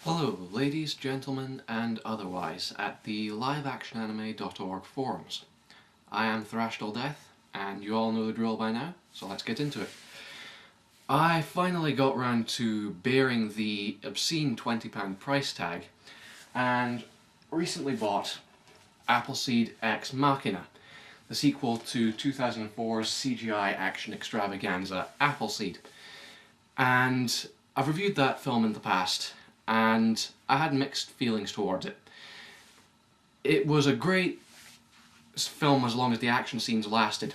Hello, ladies, gentlemen, and otherwise, at the liveactionanime.org forums. I am Thrashed All Death, and you all know the drill by now, so let's get into it. I finally got round to bearing the obscene £20 price tag, and recently bought Appleseed X Machina, the sequel to 2004's CGI action extravaganza Appleseed. And I've reviewed that film in the past, and I had mixed feelings towards it. It was a great film as long as the action scenes lasted.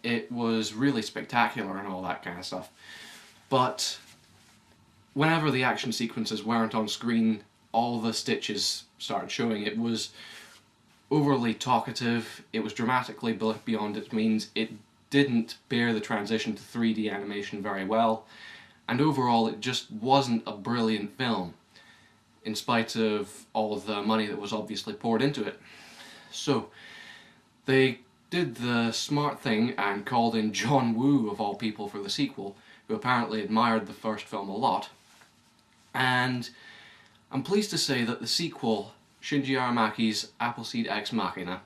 It was really spectacular and all that kind of stuff. But whenever the action sequences weren't on screen, all the stitches started showing. It was overly talkative, it was dramatically beyond its means, it didn't bear the transition to 3D animation very well, and overall it just wasn't a brilliant film, in spite of all the money that was obviously poured into it. So they did the smart thing and called in John Woo, of all people, for the sequel, who apparently admired the first film a lot. And I'm pleased to say that the sequel, Shinji Aramaki's Appleseed X Machina,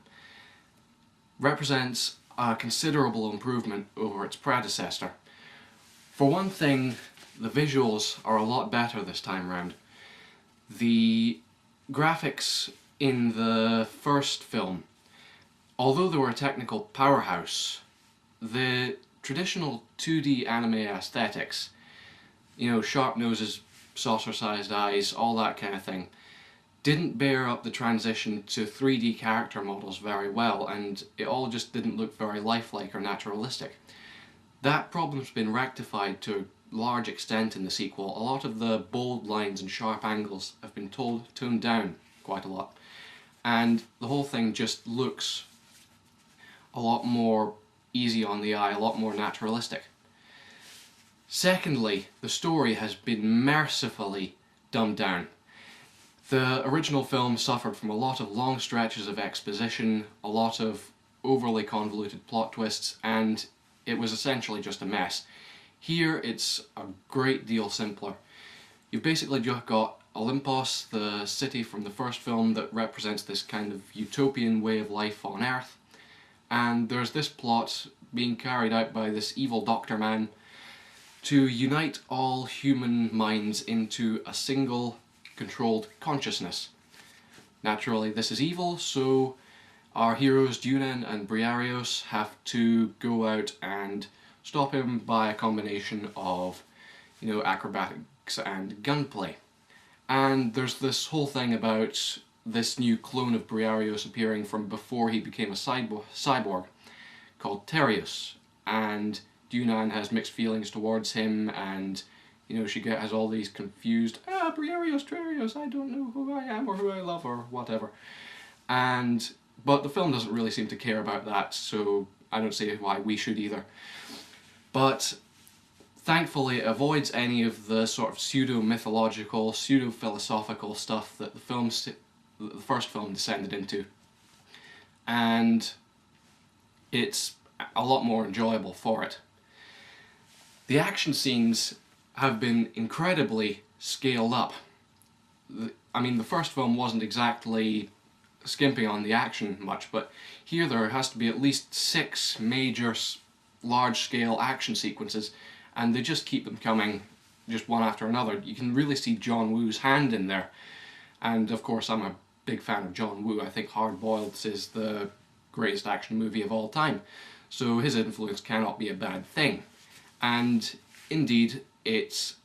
represents a considerable improvement over its predecessor. For one thing, the visuals are a lot better this time round. The graphics in the first film, although they were a technical powerhouse, the traditional 2D anime aesthetics, you know, sharp noses, saucer-sized eyes, all that kind of thing, didn't bear up the transition to 3D character models very well, and it all just didn't look very lifelike or naturalistic. That problem's been rectified to a large extent in the sequel. A lot of the bold lines and sharp angles have been toned down quite a lot, and the whole thing just looks a lot more easy on the eye, a lot more naturalistic. Secondly, the story has been mercifully dumbed down. The original film suffered from a lot of long stretches of exposition, a lot of overly convoluted plot twists, and it was essentially just a mess. Here it's a great deal simpler. You've basically just got Olympos, the city from the first film that represents this kind of utopian way of life on Earth, and there's this plot being carried out by this evil doctor man to unite all human minds into a single controlled consciousness. Naturally this is evil, so our heroes Junan and Briareos have to go out and stop him by a combination of, you know, acrobatics and gunplay. And there's this whole thing about this new clone of Briareos appearing from before he became a cyborg, called Terios, and Junan has mixed feelings towards him, and you know, she has all these confused, Briareos, Terios, I don't know who I am or who I love or whatever. But the film doesn't really seem to care about that, so I don't see why we should either. But thankfully it avoids any of the sort of pseudo-mythological, pseudo-philosophical stuff that the first film descended into. And it's a lot more enjoyable for it. The action scenes have been incredibly scaled up. I mean, the first film wasn't exactly skimping on the action much, but here there has to be at least 6 major large-scale action sequences, and they just keep them coming just one after another. You can really see John Woo's hand in there, and of course I'm a big fan of John Woo. I think Hard Boiled is the greatest action movie of all time, so his influence cannot be a bad thing. And indeed, it's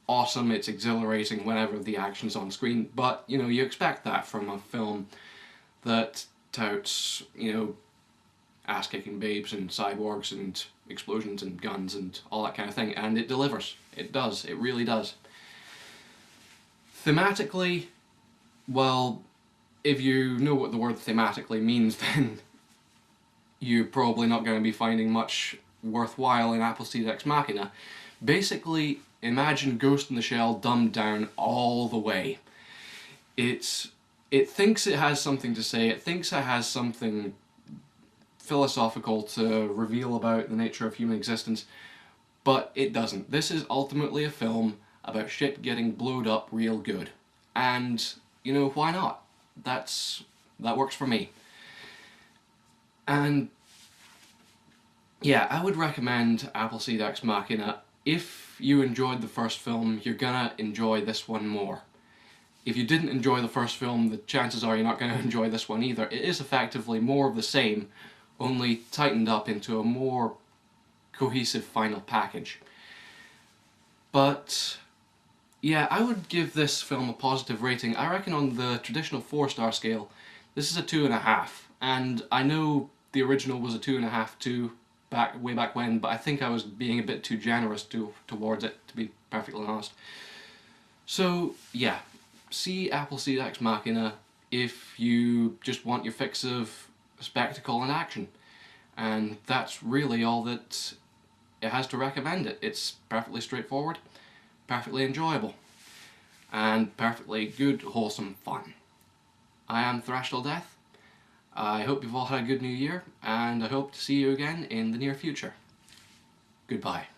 awesome, it's exhilarating whenever the action's on screen, but you know, you expect that from a film that touts, you know, ass-kicking babes and cyborgs and explosions and guns and all that kind of thing, and it delivers. It does, it really does. Thematically, well, if you know what the word thematically means, then you're probably not going to be finding much worthwhile in Appleseed X Machina. Basically, imagine Ghost in the Shell dumbed down all the way. It thinks it has something to say, it thinks it has something philosophical to reveal about the nature of human existence, but it doesn't. This is ultimately a film about shit getting blowed up real good. and you know, why not? That works for me. And yeah, I would recommend Appleseed Ex Machina. If you enjoyed the first film, you're gonna enjoy this one more. If you didn't enjoy the first film, the chances are you're not going to enjoy this one either. It is effectively more of the same, only tightened up into a more cohesive final package. But yeah, I would give this film a positive rating. I reckon on the traditional 4-star scale, this is a 2.5. And I know the original was a 2.5 too, way back when, but I think I was being a bit too generous towards it, to be perfectly honest. So yeah, see Appleseed Ex Machina if you just want your fix of spectacle and action. And that's really all that it has to recommend it. It's perfectly straightforward, perfectly enjoyable, and perfectly good, wholesome fun. I am Thrashed Till Death. I hope you've all had a good new year, and I hope to see you again in the near future. Goodbye.